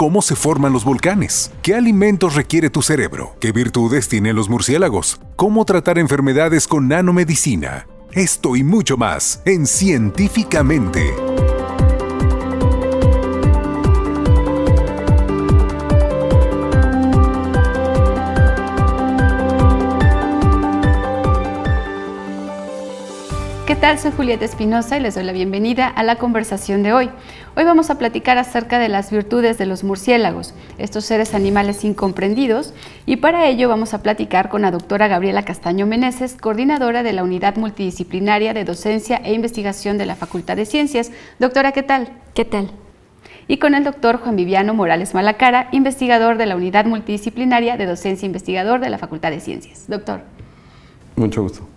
cómo se forman los volcanes, qué alimentos requiere tu cerebro, qué virtudes tienen los murciélagos, cómo tratar enfermedades con nanomedicina. Esto y mucho más en Científicamente. ¿Qué tal? Soy Julieta Espinosa y les doy la bienvenida a la conversación de hoy. Hoy vamos a platicar acerca de las virtudes de los murciélagos, estos seres animales incomprendidos, y para ello vamos a platicar con la doctora Gabriela Castaño Meneses, coordinadora de la Unidad Multidisciplinaria de Docencia e Investigación de la Facultad de Ciencias. Doctora, ¿qué tal? ¿Qué tal? Y con el doctor Juan Viviano Morales Malacara, investigador de la Unidad Multidisciplinaria de Docencia e Investigador de la Facultad de Ciencias. Doctor. Mucho gusto.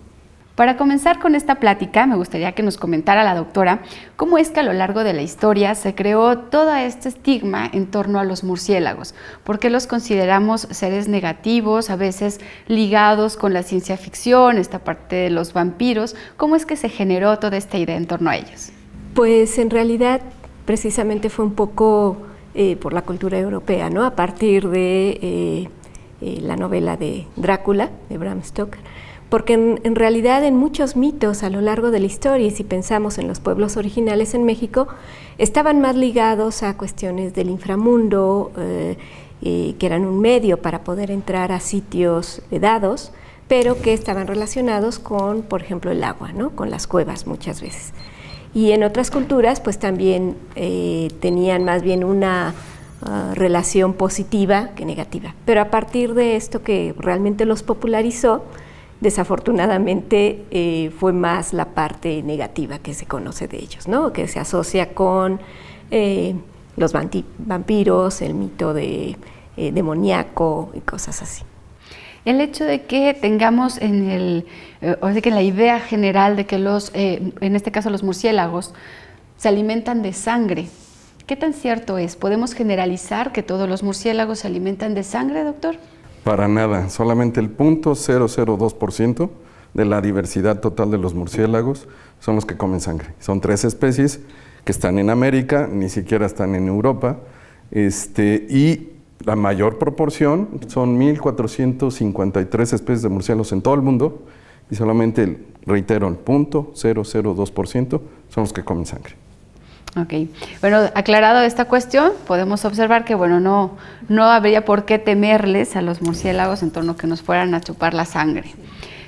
Para comenzar con esta plática, me gustaría que nos comentara la doctora cómo es que a lo largo de la historia se creó todo este estigma en torno a los murciélagos. ¿Por qué los consideramos seres negativos, a veces ligados con la ciencia ficción, esta parte de los vampiros? ¿Cómo es que se generó toda esta idea en torno a ellos? Pues en realidad precisamente fue un poco por la cultura europea, ¿no? A partir de la novela de Drácula, de Bram Stoker. Porque en realidad en muchos mitos a lo largo de la historia, y si pensamos en los pueblos originales en México, estaban más ligados a cuestiones del inframundo, que eran un medio para poder entrar a sitios vedados, pero que estaban relacionados con, por ejemplo, el agua, ¿no? Con las cuevas muchas veces. Y en otras culturas pues también tenían más bien una relación positiva que negativa. Pero a partir de esto que realmente los popularizó, desafortunadamente fue más la parte negativa que se conoce de ellos, ¿no? Que se asocia con los vampiros, el mito de demoníaco y cosas así. El hecho de que tengamos en la idea general de que en este caso los murciélagos se alimentan de sangre, ¿qué tan cierto es? ¿Podemos generalizar que todos los murciélagos se alimentan de sangre, doctor? Para nada, solamente el 0.002% de la diversidad total de los murciélagos son los que comen sangre. Son 3 especies que están en América, ni siquiera están en Europa, y la mayor proporción son 1.453 especies de murciélagos en todo el mundo, y solamente, reitero, el 0.002% son los que comen sangre. Ok, bueno, aclarado esta cuestión, podemos observar que bueno, no habría por qué temerles a los murciélagos en torno a que nos fueran a chupar la sangre.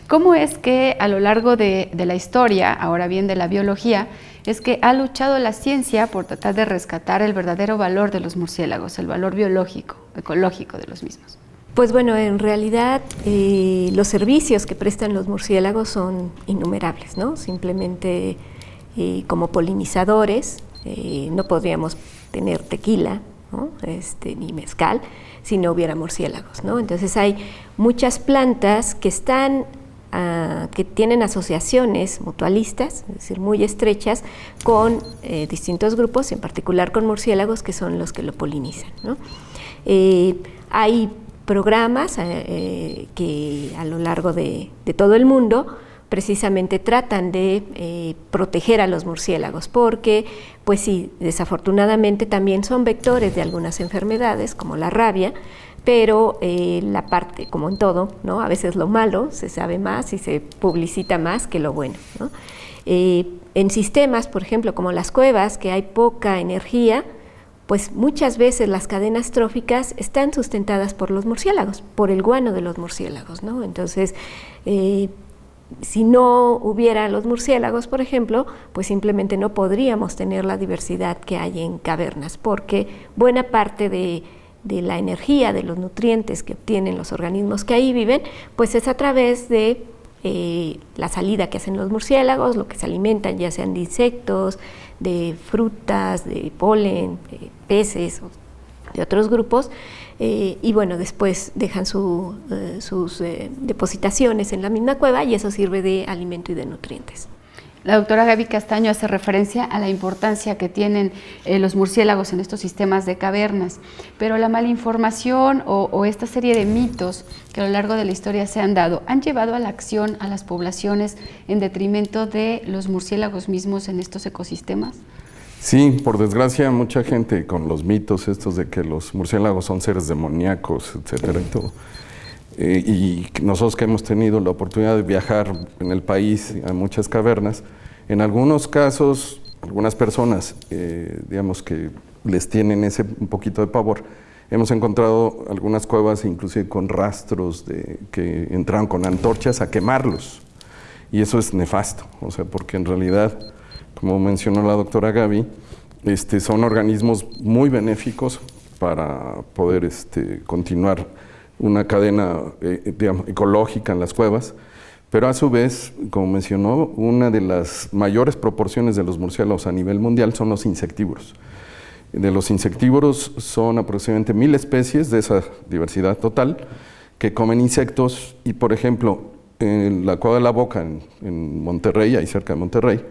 ¿Cómo es que a lo largo de la historia, ahora bien de la biología, es que ha luchado la ciencia por tratar de rescatar el verdadero valor de los murciélagos, el valor biológico, ecológico de los mismos? Pues bueno, en realidad los servicios que prestan los murciélagos son innumerables, ¿no? Simplemente como polinizadores. No podríamos tener tequila, ¿no? Ni mezcal si no hubiera murciélagos, ¿no? Entonces hay muchas plantas que que tienen asociaciones mutualistas, es decir, muy estrechas con distintos grupos, en particular con murciélagos que son los que lo polinizan, ¿no? Hay programas que a lo largo de todo el mundo precisamente tratan de proteger a los murciélagos porque, pues sí, desafortunadamente también son vectores de algunas enfermedades como la rabia, pero la parte, como en todo, ¿no? A veces lo malo se sabe más y se publicita más que lo bueno, ¿no? En sistemas, por ejemplo, como las cuevas, que hay poca energía, pues muchas veces las cadenas tróficas están sustentadas por los murciélagos, por el guano de los murciélagos, ¿no? Entonces, si no hubiera los murciélagos, por ejemplo, pues simplemente no podríamos tener la diversidad que hay en cavernas, porque buena parte de la energía, de los nutrientes que obtienen los organismos que ahí viven, pues es a través de la salida que hacen los murciélagos, lo que se alimentan, ya sean de insectos, de frutas, de polen, de peces, de otros grupos, y bueno, después dejan sus depositaciones en la misma cueva y eso sirve de alimento y de nutrientes. La doctora Gaby Castaño hace referencia a la importancia que tienen los murciélagos en estos sistemas de cavernas, pero la mala información o esta serie de mitos que a lo largo de la historia se han dado, ¿han llevado a la acción a las poblaciones en detrimento de los murciélagos mismos en estos ecosistemas? Sí, por desgracia, mucha gente con los mitos estos de que los murciélagos son seres demoníacos, etcétera, y todo. Y nosotros que hemos tenido la oportunidad de viajar en el país a muchas cavernas, en algunos casos, algunas personas, digamos que les tienen ese un poquito de pavor. Hemos encontrado algunas cuevas inclusive con rastros de que entraron con antorchas a quemarlos. Y eso es nefasto, o sea, porque en realidad, como mencionó la doctora Gaby, son organismos muy benéficos para poder continuar una cadena digamos, ecológica en las cuevas, pero a su vez, como mencionó, una de las mayores proporciones de los murciélagos a nivel mundial son los insectívoros. De los insectívoros son aproximadamente 1000 especies de esa diversidad total que comen insectos y, por ejemplo, en la Cueva de la Boca, en Monterrey, ahí cerca de Monterrey,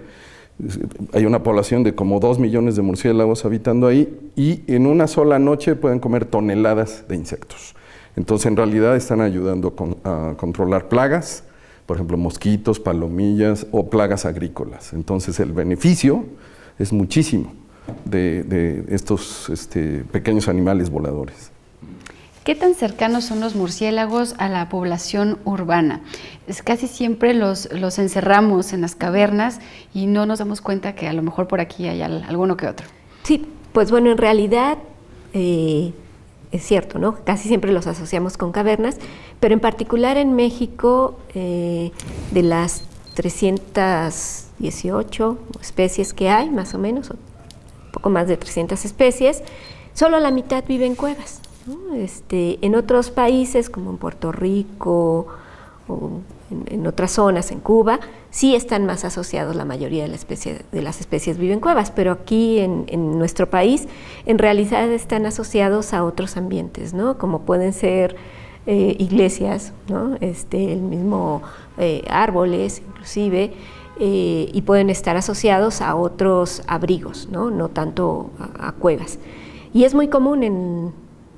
hay una población de como 2 millones de murciélagos habitando ahí y en una sola noche pueden comer toneladas de insectos. Entonces, en realidad están ayudando a controlar plagas, por ejemplo, mosquitos, palomillas o plagas agrícolas. Entonces, el beneficio es muchísimo de estos pequeños animales voladores. ¿Qué tan cercanos son los murciélagos a la población urbana? Casi siempre los encerramos en las cavernas y no nos damos cuenta que a lo mejor por aquí hay alguno que otro. Sí, pues bueno, en realidad es cierto, ¿no? Casi siempre los asociamos con cavernas, pero en particular en México, de las 318 especies que hay, más o menos, un poco más de 300 especies, solo la mitad vive en cuevas, ¿no? En otros países, como en Puerto Rico o en otras zonas, en Cuba, sí están más asociados, la mayoría de las especies viven en cuevas, pero aquí en nuestro país en realidad están asociados a otros ambientes, ¿no? Como pueden ser iglesias, ¿no? El mismo árboles, inclusive, y pueden estar asociados a otros abrigos, no tanto a cuevas. Y es muy común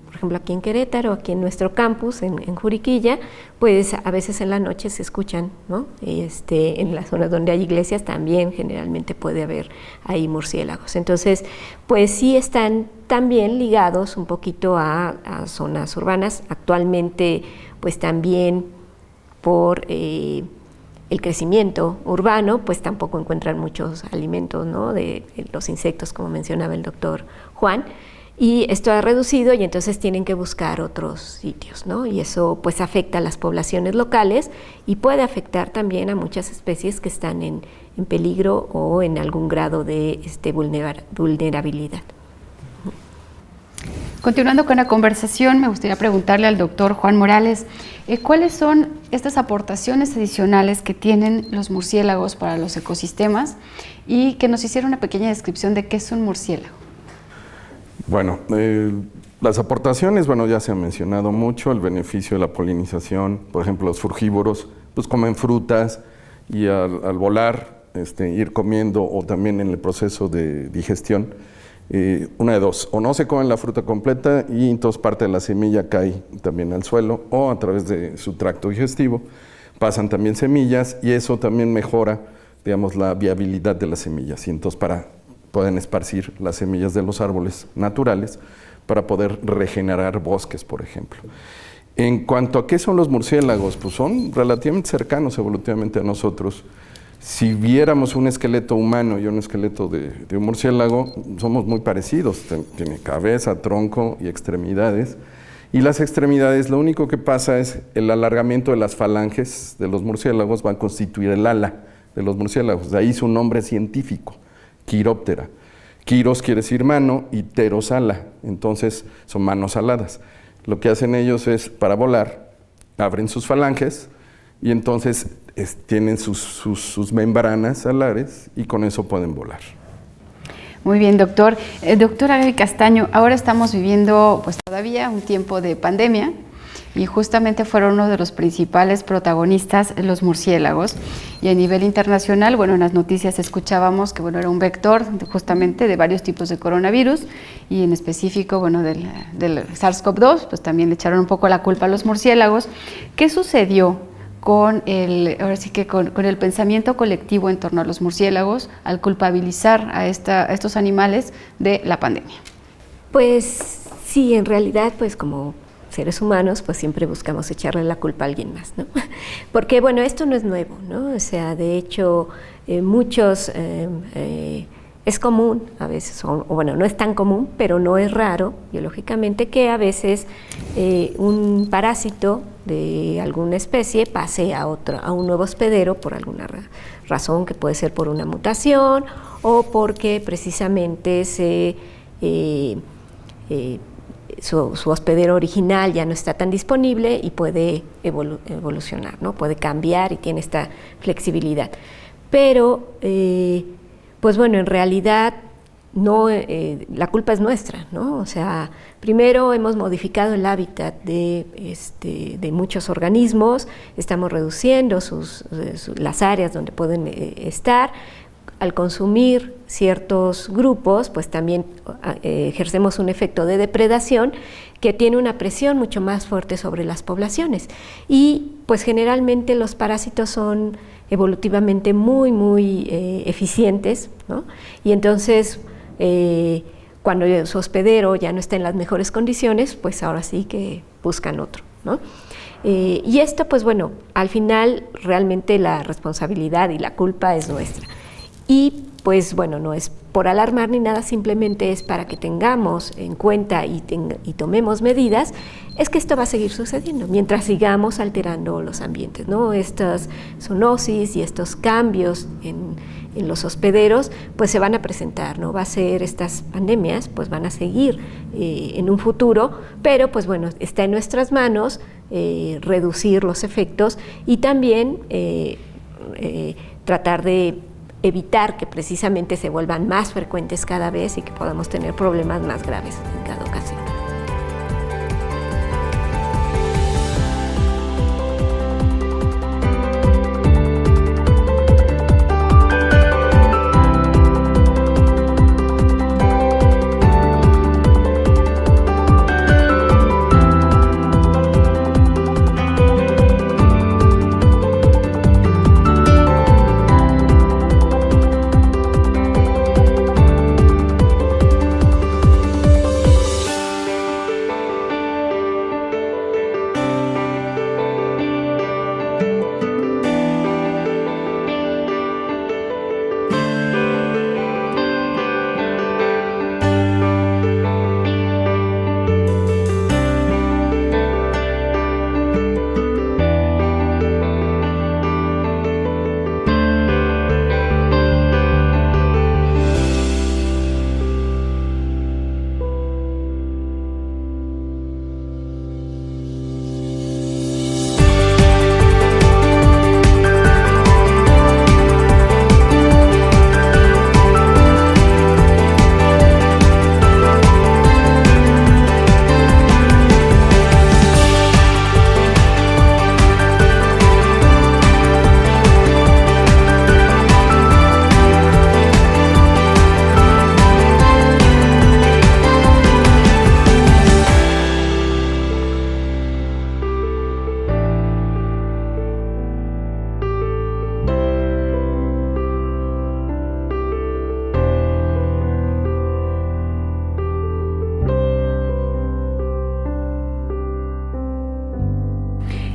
por ejemplo, aquí en Querétaro, aquí en nuestro campus, en Juriquilla, pues a veces en la noche se escuchan, ¿no? En las zonas donde hay iglesias también generalmente puede haber ahí murciélagos. Entonces, pues sí están también ligados un poquito a zonas urbanas. Actualmente, pues también por el crecimiento urbano, pues tampoco encuentran muchos alimentos, ¿no? de los insectos, como mencionaba el doctor Juan. Y esto ha reducido y entonces tienen que buscar otros sitios, ¿no? Y eso pues afecta a las poblaciones locales y puede afectar también a muchas especies que están en peligro o en algún grado de vulnerabilidad. Continuando con la conversación, me gustaría preguntarle al doctor Juan Morales, ¿cuáles son estas aportaciones adicionales que tienen los murciélagos para los ecosistemas? Y que nos hiciera una pequeña descripción de qué es un murciélago. Bueno, las aportaciones, bueno, ya se ha mencionado mucho, el beneficio de la polinización, por ejemplo, los frugívoros, pues comen frutas y al volar, ir comiendo o también en el proceso de digestión, una de dos, o no se comen la fruta completa y entonces parte de la semilla cae también al suelo o a través de su tracto digestivo pasan también semillas y eso también mejora, digamos, la viabilidad de las semillas y entonces pueden esparcir las semillas de los árboles naturales para poder regenerar bosques, por ejemplo. En cuanto a qué son los murciélagos, pues son relativamente cercanos evolutivamente a nosotros. Si viéramos un esqueleto humano y un esqueleto de un murciélago, somos muy parecidos. Tiene cabeza, tronco y extremidades. Y las extremidades, lo único que pasa es el alargamiento de las falanges de los murciélagos va a constituir el ala de los murciélagos. De ahí su nombre científico. Quiróptera. Quiros quiere decir mano y pteros ala, entonces son manos aladas. Lo que hacen ellos es, para volar, abren sus falanges y entonces tienen sus membranas alares y con eso pueden volar. Muy bien, doctor. Doctora Gaby Castaño, ahora estamos viviendo pues todavía un tiempo de pandemia y justamente fueron uno de los principales protagonistas los murciélagos. Y a nivel internacional, bueno, en las noticias escuchábamos que bueno, era un vector justamente de varios tipos de coronavirus y en específico, bueno, del SARS-CoV-2, pues también le echaron un poco la culpa a los murciélagos. ¿Qué sucedió ahora sí que con el pensamiento colectivo en torno a los murciélagos al culpabilizar a estos animales de la pandemia? Pues sí, en realidad, pues como seres humanos, pues siempre buscamos echarle la culpa a alguien más, ¿no? Porque, bueno, esto no es nuevo, ¿no? O sea, de hecho, es común a veces, o bueno, no es tan común, pero no es raro, biológicamente, que a veces un parásito de alguna especie pase a un nuevo hospedero por alguna razón, que puede ser por una mutación o porque precisamente su hospedero original ya no está tan disponible y puede evolucionar, ¿no? Puede cambiar y tiene esta flexibilidad. Pero, pues bueno, en realidad no, la culpa es nuestra, ¿no? O sea, primero hemos modificado el hábitat de muchos organismos, estamos reduciendo las áreas donde pueden estar. Al consumir ciertos grupos, pues también ejercemos un efecto de depredación que tiene una presión mucho más fuerte sobre las poblaciones. Y pues generalmente los parásitos son evolutivamente muy, muy eficientes, ¿no? Y entonces, cuando su hospedero ya no está en las mejores condiciones, pues ahora sí que buscan otro, ¿no? Y esto, pues bueno, al final realmente la responsabilidad y la culpa es nuestra. Y pues bueno, no es por alarmar ni nada, simplemente es para que tengamos en cuenta y tomemos medidas, es que esto va a seguir sucediendo mientras sigamos alterando los ambientes, ¿no? Estas zoonosis y estos cambios en los hospederos pues se van a presentar, ¿no? Va a ser estas pandemias, pues van a seguir en un futuro, pero pues bueno, está en nuestras manos reducir los efectos y también tratar de evitar que precisamente se vuelvan más frecuentes cada vez y que podamos tener problemas más graves en cada ocasión.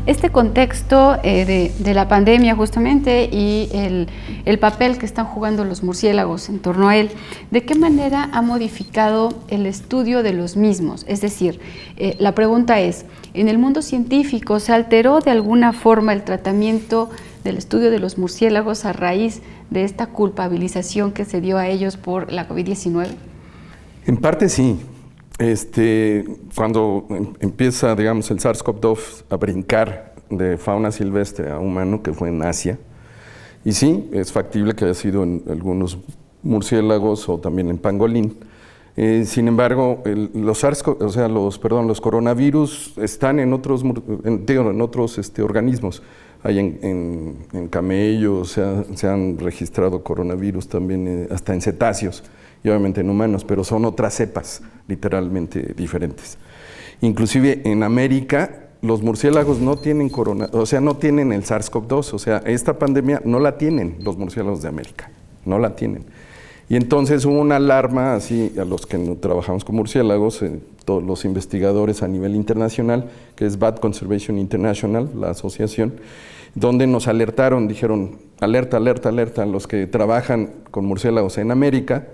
Este contexto de la pandemia justamente y el papel que están jugando los murciélagos en torno a él, ¿de qué manera ha modificado el estudio de los mismos? Es decir, la pregunta es, ¿en el mundo científico se alteró de alguna forma el tratamiento del estudio de los murciélagos a raíz de esta culpabilización que se dio a ellos por la COVID-19? En parte sí. Cuando empieza, digamos, el SARS-CoV-2 a brincar de fauna silvestre a humano, que fue en Asia, y sí, es factible que haya sido en algunos murciélagos o también en pangolín. Sin embargo, los coronavirus están en otros organismos. Hay en camellos, se han registrado coronavirus también hasta en cetáceos y obviamente en humanos, pero son otras cepas literalmente diferentes. Inclusive en América los murciélagos no tienen no tienen el SARS-CoV-2, o sea, esta pandemia no la tienen los murciélagos de América, no la tienen. Y entonces hubo una alarma, así, a los que no trabajamos con murciélagos, todos los investigadores a nivel internacional, que es Bat Conservation International, la asociación, donde nos alertaron, dijeron, alerta, alerta, alerta, los que trabajan con murciélagos en América,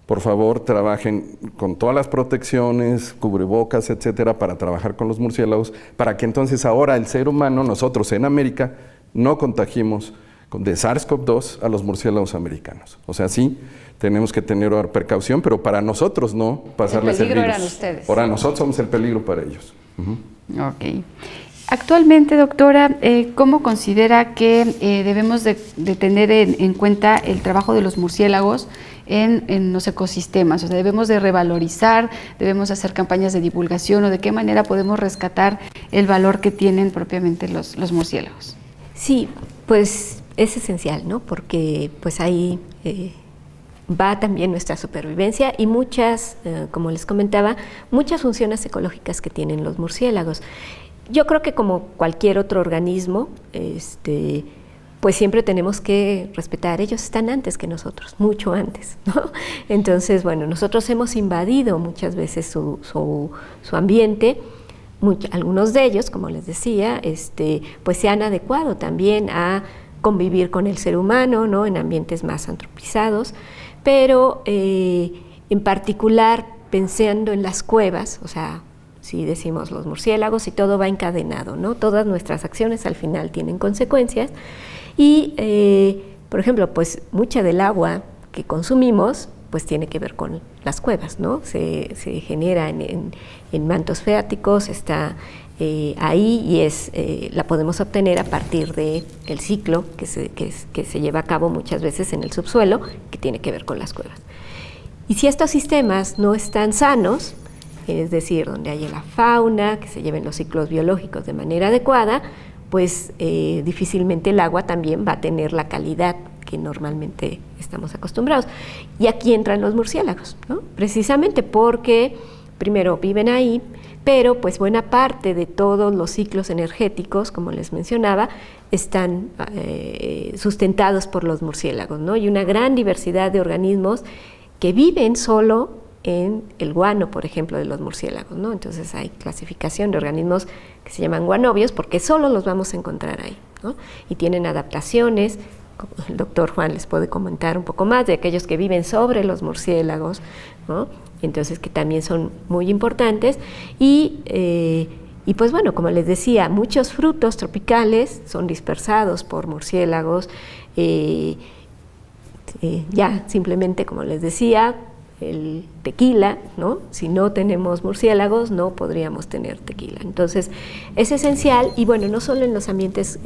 por favor, trabajen con todas las protecciones, cubrebocas, etcétera, para trabajar con los murciélagos, para que entonces ahora el ser humano, nosotros en América, no contagiemos de SARS-CoV-2 a los murciélagos americanos. O sea, sí, tenemos que tener precaución, pero para nosotros no pasarles el virus. El peligro eran ustedes. Para nosotros somos el peligro para ellos. Ok. Actualmente, doctora, ¿cómo considera que debemos de tener en cuenta el trabajo de los murciélagos en los ecosistemas? O sea, ¿debemos de revalorizar, debemos hacer campañas de divulgación o de qué manera podemos rescatar el valor que tienen propiamente los murciélagos? Sí, pues es esencial, ¿no? Porque pues ahí va también nuestra supervivencia y muchas, como les comentaba, muchas funciones ecológicas que tienen los murciélagos. Yo creo que como cualquier otro organismo, pues siempre tenemos que respetar. Ellos están antes que nosotros, mucho antes, ¿no? Entonces, bueno, nosotros hemos invadido muchas veces su ambiente. Algunos de ellos, como les decía, pues se han adecuado también a convivir con el ser humano, ¿no? En ambientes más antropizados, pero en particular pensando en las cuevas, o sea, si decimos los murciélagos y todo va encadenado, ¿no? Todas nuestras acciones al final tienen consecuencias y, por ejemplo, pues mucha del agua que consumimos pues tiene que ver con las cuevas, ¿no? Se genera en mantos freáticos, está ahí y la podemos obtener a partir del ciclo que se lleva a cabo muchas veces en el subsuelo, que tiene que ver con las cuevas. Y si estos sistemas no están sanos, es decir, donde haya la fauna, que se lleven los ciclos biológicos de manera adecuada, pues difícilmente el agua también va a tener la calidad que normalmente estamos acostumbrados. Y aquí entran los murciélagos, ¿no? Precisamente porque primero viven ahí, pero pues buena parte de todos los ciclos energéticos, como les mencionaba, están sustentados por los murciélagos, ¿no? Y una gran diversidad de organismos que viven solo en el guano, por ejemplo, de los murciélagos, ¿no? Entonces hay clasificación de organismos que se llaman guanobios porque solo los vamos a encontrar ahí, ¿no? Y tienen adaptaciones, como el doctor Juan les puede comentar un poco más, de aquellos que viven sobre los murciélagos, ¿no? Entonces que también son muy importantes y pues bueno, como les decía, muchos frutos tropicales son dispersados por murciélagos, ya simplemente como les decía, el tequila, ¿no? Si no tenemos murciélagos no podríamos tener tequila. Entonces es esencial y bueno, no solo en los ambientes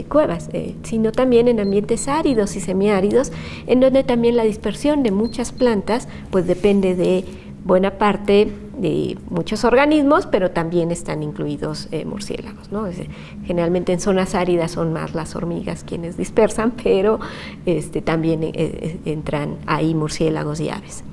cuevas, sino también en ambientes áridos y semiáridos, en donde también la dispersión de muchas plantas pues depende de buena parte de muchos organismos, pero también están incluidos murciélagos, ¿no? Generalmente en zonas áridas son más las hormigas quienes dispersan, pero también entran ahí murciélagos y aves.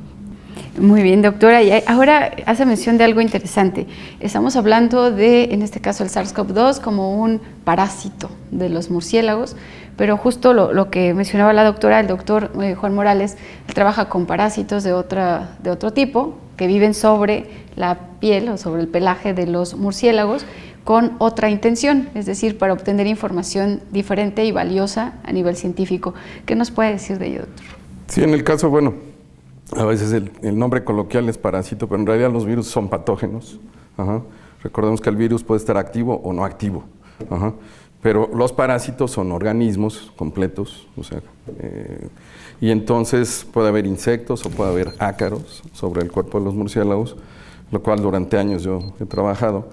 Muy bien, doctora. Y ahora hace mención de algo interesante. Estamos hablando de, en este caso, el SARS-CoV-2 como un parásito de los murciélagos, pero justo lo que mencionaba la doctora, el doctor Juan Morales, él trabaja con parásitos de otro tipo que viven sobre la piel o sobre el pelaje de los murciélagos con otra intención, es decir, para obtener información diferente y valiosa a nivel científico. ¿Qué nos puede decir de ello, doctor? Sí, en el caso, bueno, a veces el nombre coloquial es parásito, pero en realidad los virus son patógenos. Recordemos que el virus puede estar activo o no activo. Pero los parásitos son organismos completos, o sea, y entonces puede haber insectos o puede haber ácaros sobre el cuerpo de los murciélagos, lo cual durante años yo he trabajado.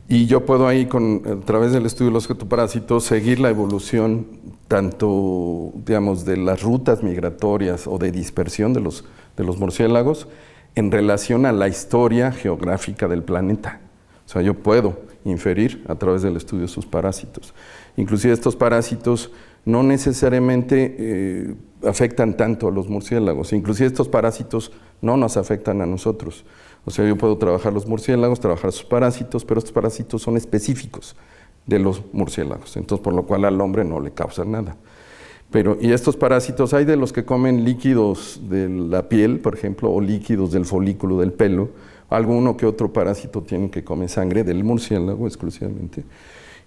Y yo puedo ahí, a través del estudio de los ectoparásitos, seguir la evolución tanto, digamos, de las rutas migratorias o de dispersión de los murciélagos en relación a la historia geográfica del planeta. O sea, yo puedo inferir a través del estudio de sus parásitos. Inclusive estos parásitos no necesariamente afectan tanto a los murciélagos. Inclusive estos parásitos no nos afectan a nosotros. O sea, yo puedo trabajar los murciélagos, trabajar sus parásitos, pero estos parásitos son específicos de los murciélagos, entonces por lo cual al hombre no le causa nada. Y estos parásitos, hay de los que comen líquidos de la piel, por ejemplo, o líquidos del folículo del pelo. Alguno que otro parásito tienen que comer sangre del murciélago exclusivamente.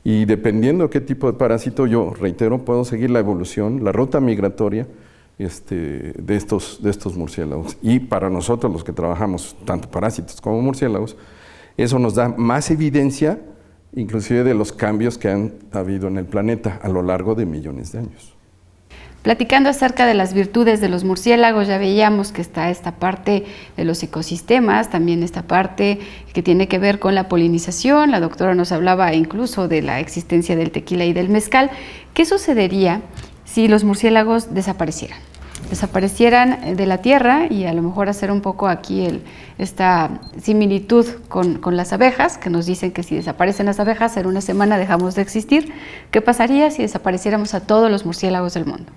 Y dependiendo qué tipo de parásito, yo reitero, puedo seguir la evolución, la ruta migratoria de estos murciélagos. Y para nosotros, los que trabajamos tanto parásitos como murciélagos, eso nos da más evidencia, inclusive de los cambios que han habido en el planeta a lo largo de millones de años. Platicando acerca de las virtudes de los murciélagos, ya veíamos que está esta parte de los ecosistemas, también esta parte que tiene que ver con la polinización. La doctora nos hablaba incluso de la existencia del tequila y del mezcal. ¿Qué sucedería si los murciélagos desaparecieran? Desaparecieran de la Tierra, y a lo mejor hacer un poco aquí esta similitud con las abejas, que nos dicen que si desaparecen las abejas en una semana dejamos de existir. ¿Qué pasaría si desapareciéramos a todos los murciélagos del mundo?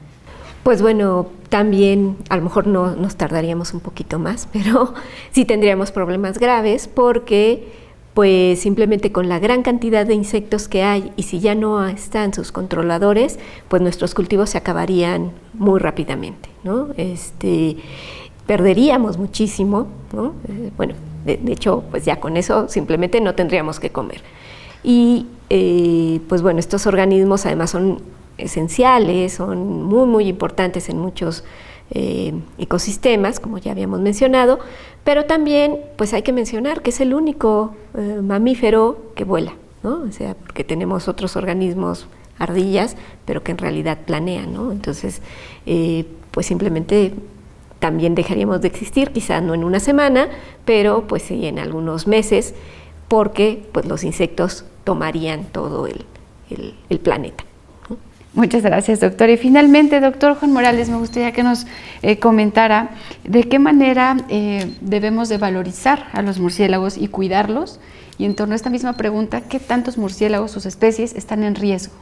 Pues bueno, también a lo mejor nos tardaríamos un poquito más, pero sí tendríamos problemas graves, porque pues simplemente con la gran cantidad de insectos que hay, y si ya no están sus controladores, pues nuestros cultivos se acabarían muy rápidamente, ¿no? Perderíamos muchísimo, ¿no? Bueno, de hecho, pues ya con eso simplemente no tendríamos que comer. Y pues bueno, estos organismos además son esenciales, son muy, muy importantes en muchos ecosistemas, como ya habíamos mencionado, pero también pues hay que mencionar que es el único mamífero que vuela, ¿no? O sea, porque tenemos otros organismos, ardillas, pero que en realidad planean, ¿no? Entonces, pues simplemente también dejaríamos de existir, quizás no en una semana, pero pues sí en algunos meses, porque pues los insectos tomarían todo el planeta. Muchas gracias, doctor. Y finalmente, doctor Juan Morales, me gustaría que nos comentara de qué manera debemos de valorizar a los murciélagos y cuidarlos. Y en torno a esta misma pregunta, ¿qué tantos murciélagos, sus especies, están en riesgo?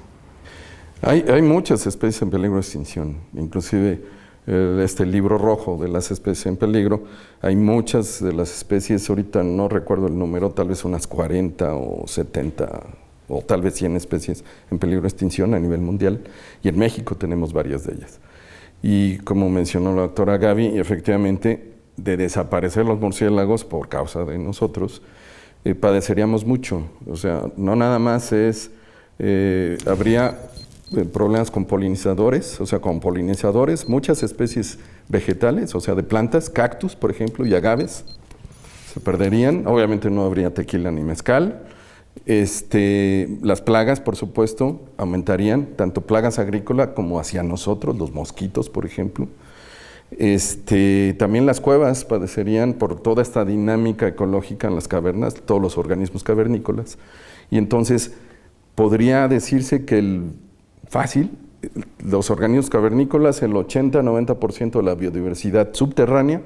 Hay muchas especies en peligro de extinción, inclusive este libro rojo de las especies en peligro. Hay muchas de las especies, ahorita no recuerdo el número, tal vez unas 40 o 70 o tal vez 100 especies en peligro de extinción a nivel mundial, y en México tenemos varias de ellas. Y como mencionó la doctora Gaby, efectivamente, de desaparecer los murciélagos por causa de nosotros, padeceríamos mucho. O sea, no nada más habría problemas con polinizadores, o sea, con polinizadores, muchas especies vegetales, o sea, de plantas, cactus, por ejemplo, y agaves, se perderían. Obviamente no habría tequila ni mezcal. Las plagas, por supuesto, aumentarían, tanto plagas agrícolas como hacia nosotros, los mosquitos, por ejemplo. También las cuevas padecerían por toda esta dinámica ecológica en las cavernas, todos los organismos cavernícolas. Y entonces podría decirse que los organismos cavernícolas, el 80-90% de la biodiversidad subterránea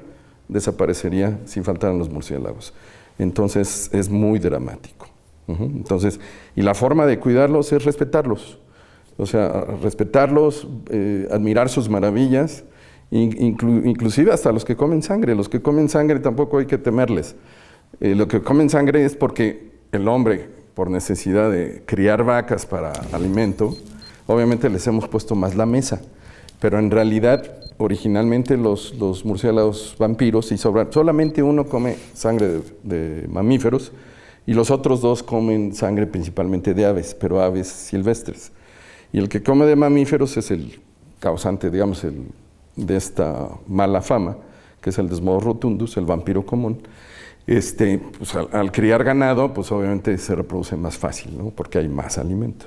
desaparecería si faltaran los murciélagos. Entonces es muy dramático. Entonces, y la forma de cuidarlos es respetarlos, o sea, respetarlos, admirar sus maravillas, inclusive hasta los que comen sangre. Los que comen sangre tampoco hay que temerles. Lo que comen sangre es porque el hombre, por necesidad de criar vacas para alimento, obviamente les hemos puesto más la mesa, pero en realidad originalmente los murciélagos vampiros, y solamente uno come sangre de mamíferos, y los otros dos comen sangre principalmente de aves, pero aves silvestres. Y el que come de mamíferos es el causante, digamos, de esta mala fama, que es el Desmodus rotundus, el vampiro común. Pues al criar ganado, pues obviamente se reproduce más fácil, ¿no? Porque hay más alimento.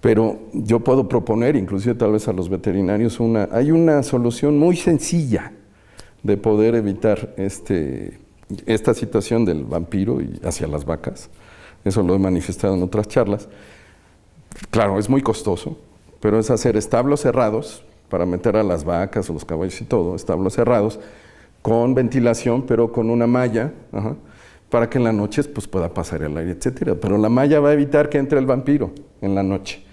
Pero yo puedo proponer, inclusive tal vez a los veterinarios, hay una solución muy sencilla de poder evitar esta situación del vampiro y hacia las vacas. Eso lo he manifestado en otras charlas. Claro, es muy costoso, pero es hacer establos cerrados para meter a las vacas o los caballos y todo, establos cerrados, con ventilación, pero con una malla, para que en las noches pues, pueda pasar el aire, etcétera. Pero la malla va a evitar que entre el vampiro en la noche.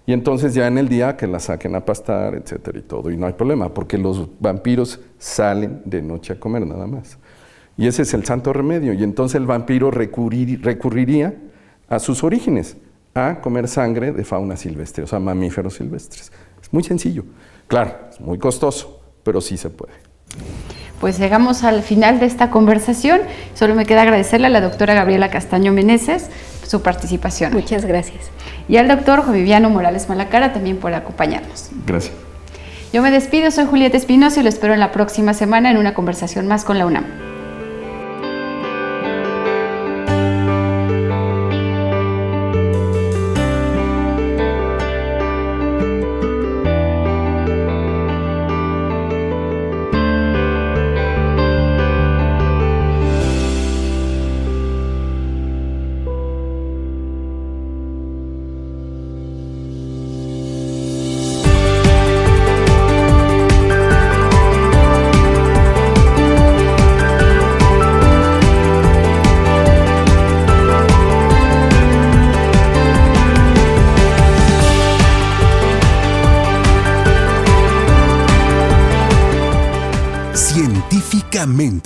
Y entonces ya en el día que la saquen a pastar, etcétera y todo, y no hay problema, porque los vampiros salen de noche a comer nada más. Y ese es el santo remedio, y entonces el vampiro recurriría a sus orígenes, a comer sangre de fauna silvestre, o sea, mamíferos silvestres. Es muy sencillo. Claro, es muy costoso, pero sí se puede. Pues llegamos al final de esta conversación. Solo me queda agradecerle a la doctora Gabriela Castaño Meneses su participación. Muchas gracias. Y al doctor Juan Viviano Morales Malacara también por acompañarnos. Gracias. Yo me despido, soy Julieta Espinosa y lo espero en la próxima semana en una conversación más con la UNAM. Científicamente.